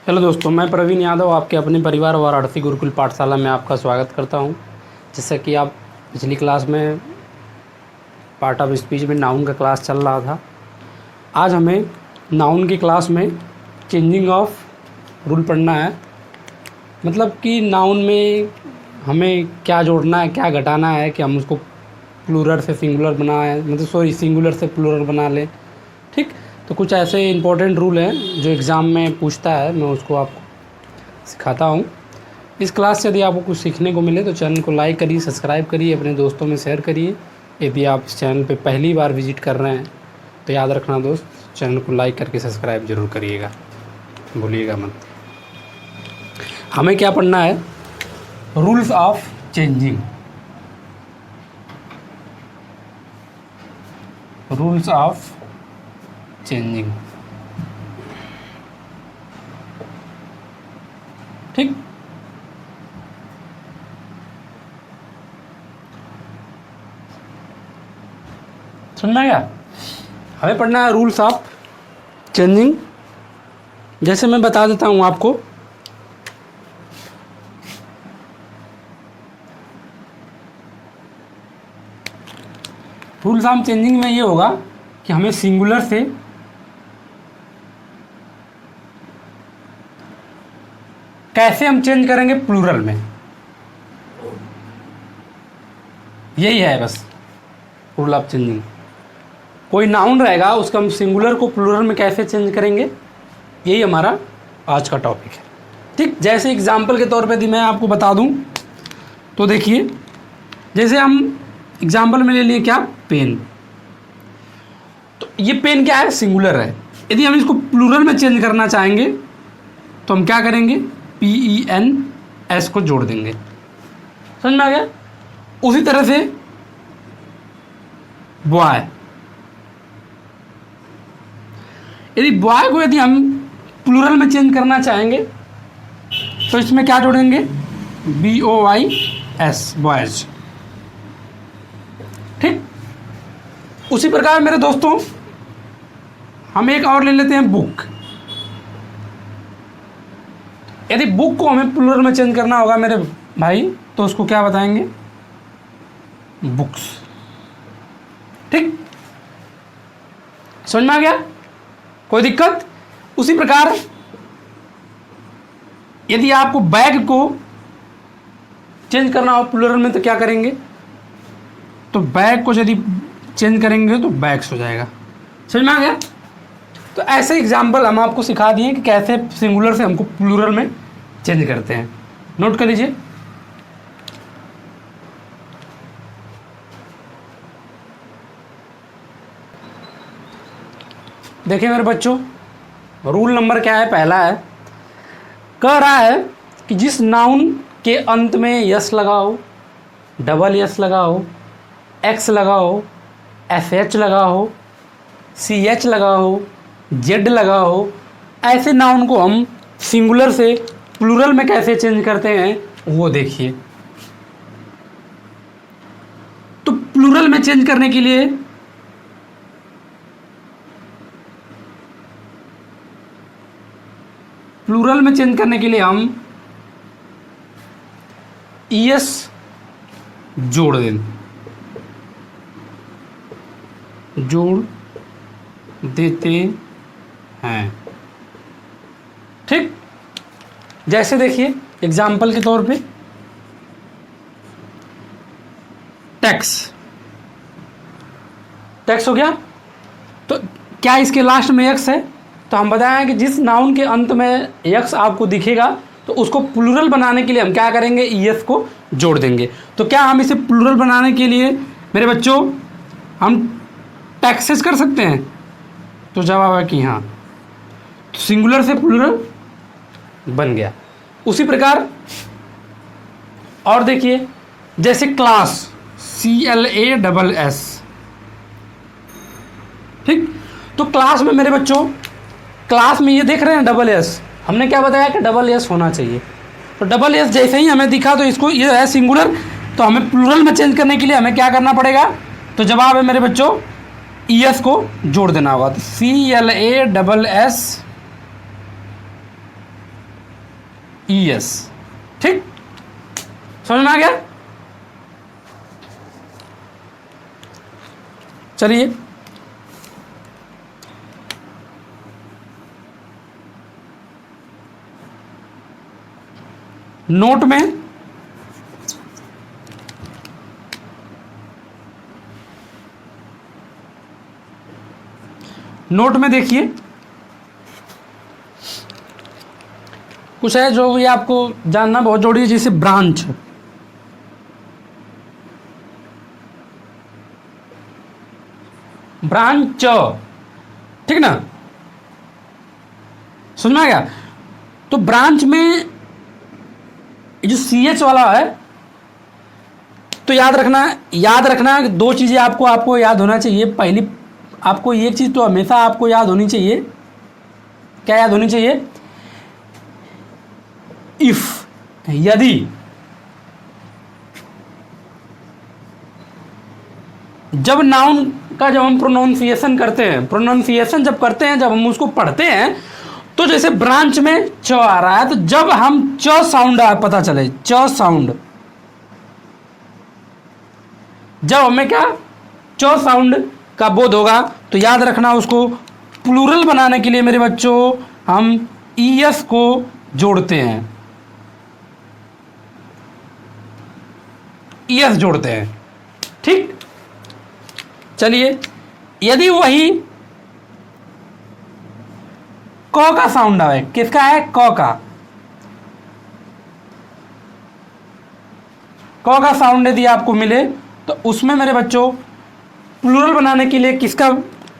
Hello दोस्तों, मैं प्रवीण यादव आपके अपने परिवार वाराणसी गुरुकुल पाठशाला में आपका स्वागत करता हूं। जैसा कि आप पिछली क्लास में पार्ट ऑफ स्पीच में नाउन का क्लास चल रहा था, आज हमें नाउन की क्लास में चेंजिंग ऑफ रूल पढ़ना है। मतलब कि नाउन में हमें क्या जोड़ना है, क्या घटाना है कि हम उसको प्लूरल से सिंगुलर बनाएं, मतलब सिंगुलर से प्लूरल बना लें। ठीक, तो कुछ ऐसे इंपॉर्टेंट रूल हैं जो एग्ज़ाम में पूछता है, मैं उसको आपको सिखाता हूँ। इस क्लास से यदि आपको कुछ सीखने को मिले तो चैनल को लाइक करिए, सब्सक्राइब करिए, अपने दोस्तों में शेयर करिए। यदि आप इस चैनल पे पहली बार विजिट कर रहे हैं तो याद रखना दोस्त, चैनल को लाइक करके सब्सक्राइब ज़रूर करिएगा, भूलिएगा मत। हमें क्या पढ़ना है? Rules of changing. Rules of changing, ठीक। समझ में आ गया? हमें पढ़ना है रूल्स ऑफ चेंजिंग। जैसे मैं बता देता हूं आपको, रूल्स ऑफ चेंजिंग में ये होगा कि हमें सिंगुलर से कैसे हम चेंज करेंगे प्लूरल में, यही है बस रूल ऑफ चेंजिंग। कोई नाउन रहेगा, उसका हम सिंगुलर को प्लूरल में कैसे चेंज करेंगे, यही हमारा आज का टॉपिक है। ठीक, जैसे एग्जाम्पल के तौर पे यदि मैं आपको बता दूं तो देखिए, जैसे हम एग्जाम्पल में ले लिए क्या, पेन। तो ये पेन क्या है, सिंगुलर है। यदि हम इसको प्लूरल में चेंज करना चाहेंगे तो हम क्या करेंगे, PENS को जोड़ देंगे। समझ में आ गया? उसी तरह से बॉय, यदि बॉय को यदि हम प्लूरल में चेंज करना चाहेंगे तो इसमें क्या जोड़ेंगे, BOYS, बॉयज। ठीक, उसी प्रकार मेरे दोस्तों हम एक और ले लेते हैं, बुक। यदि बुक को हमें प्लूरल में चेंज करना होगा मेरे भाई, तो उसको क्या बताएंगे, बुक्स। ठीक, समझ में आ गया? कोई दिक्कत? उसी प्रकार यदि आपको बैग को चेंज करना हो प्लूरल में तो क्या करेंगे, तो बैग को यदि चेंज करेंगे तो बैग्स हो जाएगा। समझ में आ गया? तो ऐसे एग्जाम्पल हम आपको सिखा दिए कि कैसे सिंगुलर से हमको प्लूरल में चेंज करते हैं। नोट कर लीजिए। देखिए मेरे बच्चों, रूल नंबर क्या है, पहला है, कह रहा है कि जिस नाउन के अंत में यस लगाओ, डबल यस लगाओ, एक्स लगाओ, SH लगाओ, CH लगाओ, Z लगाओ, ऐसे नाउन को हम सिंगुलर से प्लूरल में कैसे चेंज करते हैं वो देखिए। तो प्लूरल में चेंज करने के लिए हम ES जोड़ देते हैं। ठीक, जैसे देखिए एग्जाम्पल के तौर पे, टैक्स हो गया। तो क्या इसके लास्ट में एक्स है, तो हम बताएं कि जिस नाउन के अंत में एक्स आपको दिखेगा तो उसको प्लूरल बनाने के लिए हम क्या करेंगे, ES को जोड़ देंगे। तो क्या हम इसे प्लूरल बनाने के लिए मेरे बच्चों हम टैक्सेस कर सकते हैं? तो जवाब है कि हाँ, तो सिंगुलर से प्लूरल बन गया। उसी प्रकार और देखिए, जैसे क्लास, CLASS। ठीक, तो क्लास में मेरे बच्चों, क्लास में ये देख रहे हैं डबल एस, हमने क्या बताया कि डबल एस होना चाहिए। तो डबल एस जैसे ही हमें दिखा तो इसको, ये है सिंगुलर, तो हमें प्लूरल में चेंज करने के लिए हमें क्या करना पड़ेगा, तो जवाब है मेरे बच्चों ES को जोड़ देना होगा। तो CLASS ES। ठीक, समझ में आ गया? चलिए नोट में देखिए कुछ है जो ये आपको जानना बहुत जरूरी है, जैसे ब्रांच। ब्रांच, ठीक ना, समझ में आ गया? तो ब्रांच में ये जो CH वाला है, तो याद रखना कि दो चीजें आपको याद होना चाहिए। पहली आपको ये चीज तो हमेशा आपको याद होनी चाहिए, क्या याद होनी चाहिए? इफ, यदि जब नाउन का जब हम प्रोनाउंसिएशन करते हैं, जब हम उसको पढ़ते हैं, तो जैसे ब्रांच में च आ रहा है, तो जब हम च साउंड पता चले, च साउंड, जब हमें क्या च साउंड का बोध होगा, तो याद रखना उसको प्लूरल बनाने के लिए मेरे बच्चों हम ES को जोड़ते हैं, ES जोड़ते हैं। ठीक, चलिए यदि वही क का साउंड आए, किसका है? क का साउंड यदि आपको मिले, तो उसमें मेरे बच्चों प्लूरल बनाने के लिए किसका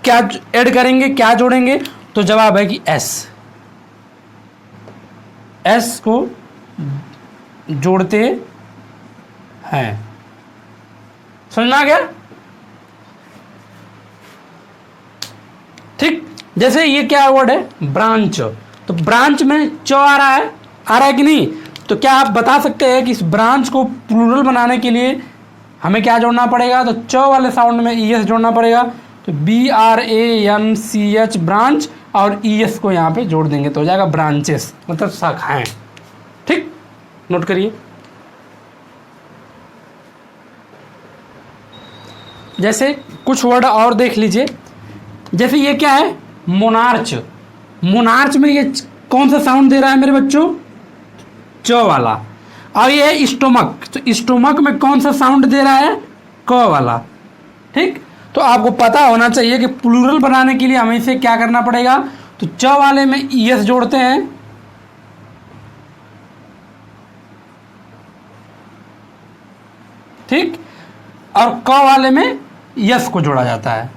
क्या ऐड करेंगे, क्या जोड़ेंगे? तो जवाब है कि S को जोड़ते हैं। समझ में आ गया? ठीक, जैसे ये क्या वर्ड है? ब्रांच। तो ब्रांच में च आ रहा है कि नहीं? तो क्या आप बता सकते हैं कि इस ब्रांच को प्लूरल बनाने के लिए हमें क्या जोड़ना पड़ेगा? तो च वाले साउंड में ES जोड़ना पड़ेगा। तो BRANCH ब्रांच, और ES को यहाँ पे जोड़ देंगे तो हो जाएगा ब्रांचेस, मतलब शाखाएं। ठीक, नोट करिए। जैसे कुछ वर्ड और देख लीजिए, जैसे ये क्या है? मोनार्च। मोनार्च में ये कौन सा साउंड दे रहा है मेरे बच्चों? च वाला। और ये है स्टोमक, तो स्टोमक में कौन सा साउंड दे रहा है? क वाला। ठीक, तो आपको पता होना चाहिए कि प्लूरल बनाने के लिए हमें इसे क्या करना पड़ेगा? तो च वाले में ES जोड़ते हैं, ठीक, और क वाले में यस को जोड़ा जाता है।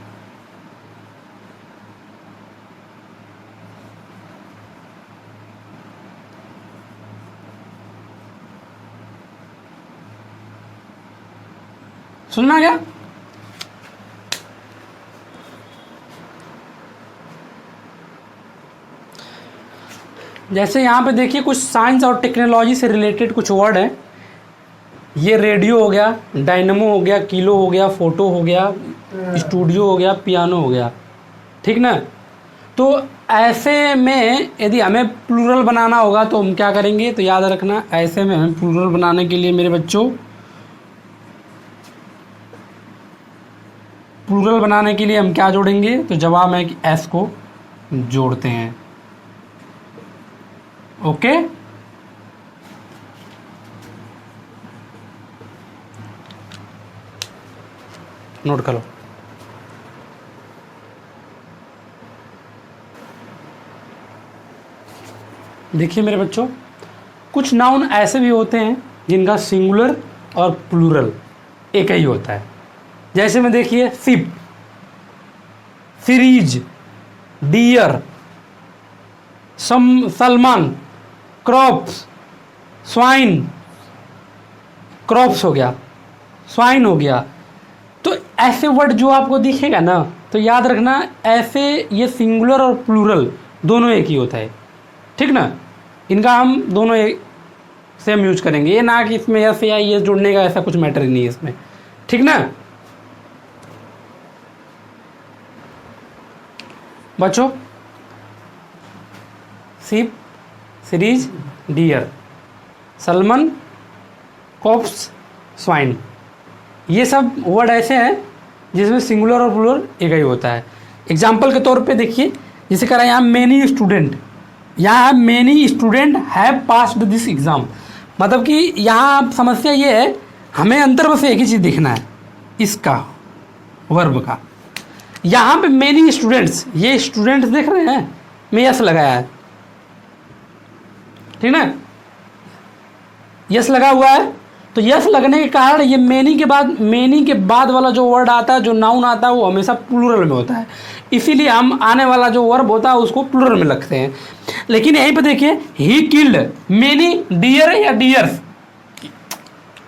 सुनना क्या? जैसे यहां पे देखिए कुछ साइंस और टेक्नोलॉजी से रिलेटेड कुछ वर्ड हैं। ये रेडियो हो गया, डायनमो हो गया, किलो हो गया, फोटो हो गया, स्टूडियो हो गया, पियानो हो गया। ठीक ना? तो ऐसे में यदि हमें प्लूरल बनाना होगा तो हम क्या करेंगे? तो याद रखना, ऐसे में हमें प्लूरल बनाने के लिए मेरे बच्चों, प्लूरल बनाने के लिए हम क्या जोड़ेंगे? तो जवाब है कि S को जोड़ते हैं। ओके, नोट करो। देखिए मेरे बच्चों, कुछ नाउन ऐसे भी होते हैं जिनका सिंगुलर और प्लूरल एक ही होता है। जैसे में देखिए ship, series, deer, salmon, crops, swine, crops हो गया, स्वाइन हो गया। तो ऐसे वर्ड जो आपको दिखेगा ना, तो याद रखना ऐसे ये सिंगुलर और प्लूरल दोनों एक ही होता है। ठीक ना? इनका हम दोनों एक सेम यूज करेंगे, ये ना कि इसमें एस या ये जुड़ने का ऐसा कुछ मैटर ही नहीं है इसमें। ठीक ना बच्चों? Ship, series, deer, salmon, crops, swine, ये सब वर्ड ऐसे हैं जिसमें सिंगुलर और प्लूरल एक ही होता है। एग्जाम्पल के तौर पे देखिए, जैसे कह रहा है यहाँ मेनी स्टूडेंट, यहाँ many student have passed this exam, मतलब कि यहाँ आप समस्या ये है, हमें अंतर बस एक ही चीज़ देखना है इसका, वर्ब का। यहाँ पे मेनी स्टूडेंट्स, ये स्टूडेंट्स देख रहे हैं, मैं यस लगाया है, ठीक ना, यस लगा हुआ है। तो यस लगने के कारण ये मेनी के बाद वाला जो वर्ड आता है, जो नाउन आता है, वो हमेशा प्लूरल में होता है, इसीलिए हम आने वाला जो वर्ब होता है उसको प्लूरल में लगते हैं। लेकिन यहीं पे देखिए, ही किल्ड मेनी डियर या डियर्स,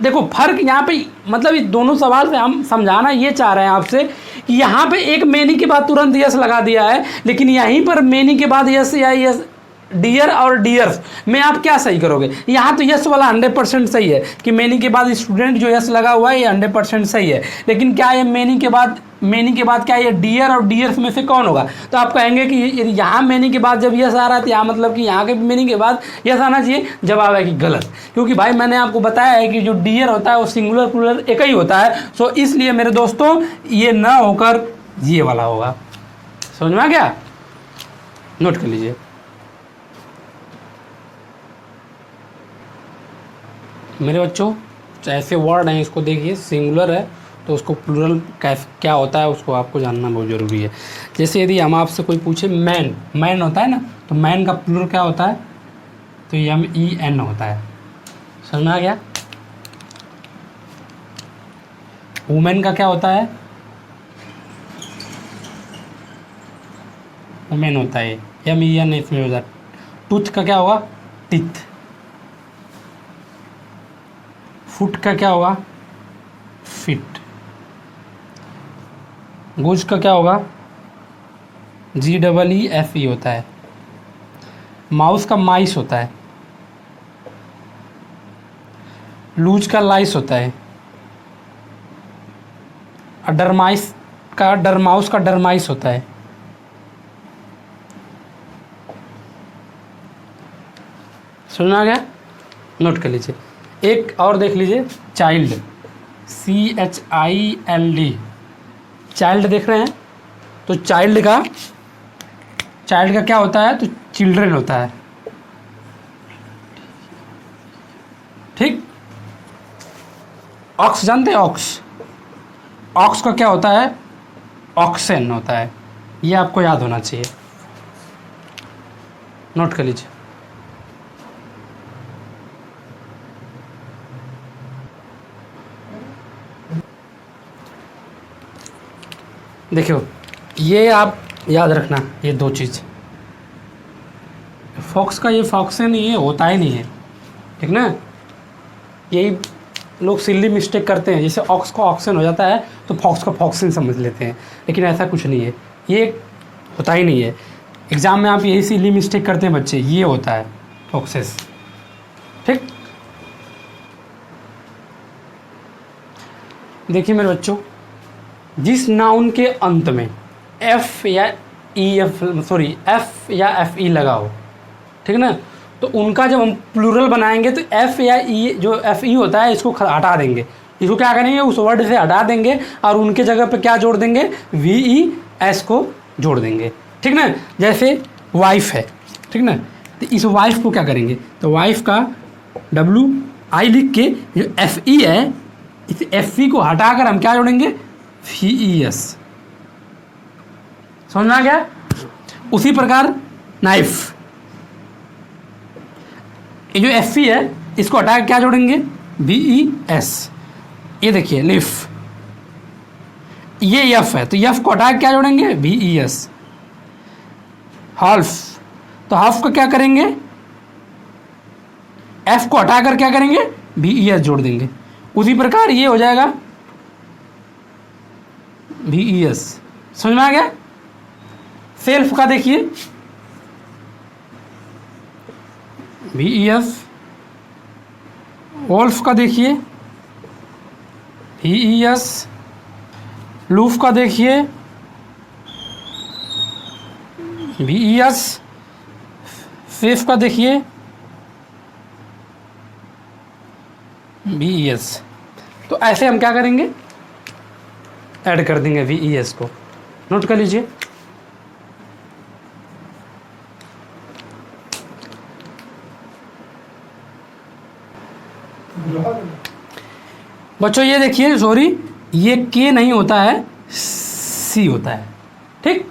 देखो फर्क यहाँ पे, मतलब इस दोनों सवाल से हम समझाना ये चाह रहे हैं आपसे कि यहाँ पे एक मेनी के बाद तुरंत यस लगा दिया है, लेकिन यहीं पर मेनी के बाद यस या यस डियर और डियर्स में आप क्या सही करोगे। यहाँ तो यस वाला 100% सही है कि मेनी के बाद स्टूडेंट जो यस लगा हुआ है ये 100% सही है, लेकिन क्या ये मेनी के बाद क्या ये डियर और डियर्स में से कौन होगा। तो आप कहेंगे कि यहाँ मेनी के बाद जब यस आ रहा है तो यहाँ मतलब कि यहाँ के मेनी के बाद यस आना चाहिए। जवाब है कि गलत, क्योंकि भाई मैंने आपको बताया है कि जो डियर होता है वो सिंगुलर प्लूरल एक ही होता है। सो इसलिए मेरे दोस्तों ये ना होकर ये वाला होगा। समझ में आ गया, नोट कर लीजिए। मेरे बच्चों ऐसे वर्ड हैं, इसको देखिए, सिंगुलर है तो उसको प्लूरल क्या होता है उसको आपको जानना बहुत ज़रूरी है। जैसे यदि हम आपसे कोई पूछे मैन होता है ना, तो मैन का प्लूरल क्या होता है, तो MEN होता है। समझ में आ गया। वुमेन का क्या होता है, वुमेन होता है, MEN इसमें हो जाता है। टूथ का क्या होगा, टीथ। फुट का क्या होगा, फिट। गुज का क्या होगा, GEEFE होता है। माउस का माइस होता है। लूज का लाइस होता है। डरमाउस का डरमाइस होता है। सुना गया, नोट कर लीजिए। एक और देख लीजिए, चाइल्ड, CHILD, चाइल्ड देख रहे हैं, तो चाइल्ड का क्या होता है, तो चिल्ड्रन होता है, ठीक। ऑक्स जानते हैं, ऑक्स का क्या होता है, ऑक्सेन होता है। ये आपको याद होना चाहिए, नोट कर लीजिए। देखियो, ये आप याद रखना, ये दो चीज़, फॉक्स का ये फॉक्सेन ये होता ही नहीं है, ठीक ना। यही लोग सिल्ली मिस्टेक करते हैं, जैसे ऑक्स का ऑक्सेन हो जाता है तो फॉक्स का फॉक्सेन समझ लेते हैं, लेकिन ऐसा कुछ नहीं है, ये होता ही नहीं है। एग्ज़ाम में आप यही सिल्ली मिस्टेक करते हैं बच्चे, ये होता है फॉक्सेस, ठीक। देखिए मेरे बच्चों, जिस नाउन के अंत में F या FE लगा हो, ठीक ना, तो उनका जब हम प्लूरल बनाएंगे तो F या E जो FE होता है इसको हटा देंगे, इसको क्या करेंगे, उस वर्ड से हटा देंगे और उनके जगह पे क्या जोड़ देंगे, VES को जोड़ देंगे, ठीक ना। जैसे वाइफ है, ठीक ना, तो इस वाइफ को क्या करेंगे, तो वाइफ का WI लिख के जो FE है, इस FE को हटाकर हम क्या जोड़ेंगे, VES। समझ में आ गया। उसी प्रकार नाइफ, ये जो FE है इसको हटा के क्या जोड़ेंगे, VES। ये देखिए लिफ, ये F है तो F को हटा के क्या जोड़ेंगे, VES। हाल्फ, तो हाफ को क्या करेंगे, F को हटाकर क्या करेंगे, VES जोड़ देंगे। उसी प्रकार ये हो जाएगा VES। समझ में आ गया। सेल्फ का देखिए, VES। वोल्फ का देखिए VES। लूफ का देखिए VES। सेफ का देखिए VES। तो ऐसे हम क्या करेंगे, ऐड कर देंगे VES को। नोट कर लीजिए। बच्चों ये देखिए, सॉरी, ये के नहीं होता है, सी होता है, ठीक।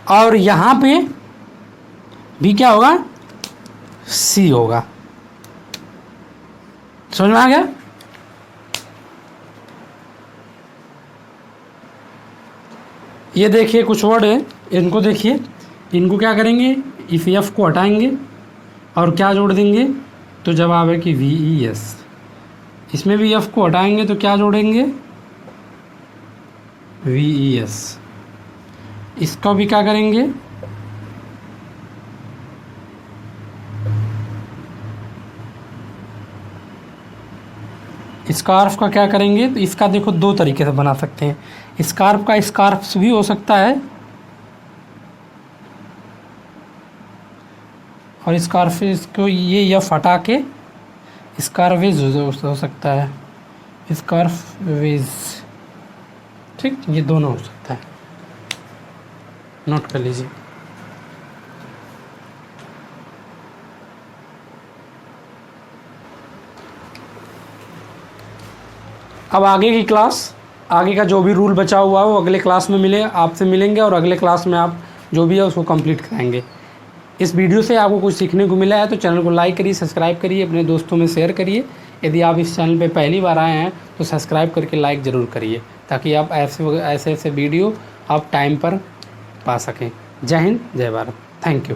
और यहां पे भी क्या होगा, सी होगा। समझ में आ गया। ये देखिए कुछ वर्ड है, इनको देखिए, इनको क्या करेंगे, इस एफ को हटाएंगे और क्या जोड़ देंगे, तो जवाब है कि VES। इसमें भी एफ को हटाएंगे तो क्या जोड़ेंगे, VES। इसका भी क्या करेंगे, स्कार्फ का क्या करेंगे, तो इसका देखो दो तरीके से बना सकते हैं। स्कार्फ का स्कार्फ भी हो सकता है और स्कार्फ को ये एफ हटा के स्कारवेज हो सकता है, स्कारवेज, ठीक, ये दोनों हो सकता है। नोट कर लीजिए। अब आगे की क्लास, आगे का जो भी रूल बचा हुआ है वो अगले क्लास में आपसे मिलेंगे और अगले क्लास में आप जो भी है उसको कंप्लीट कराएंगे। इस वीडियो से आपको कुछ सीखने को मिला है तो चैनल को लाइक करिए, सब्सक्राइब करिए, अपने दोस्तों में शेयर करिए। यदि आप इस चैनल पे पहली बार आए हैं तो सब्सक्राइब करके लाइक ज़रूर करिए, ताकि आप ऐसे वीडियो आप टाइम पर पा सकें। जय हिंद, जय भारत, थैंक यू।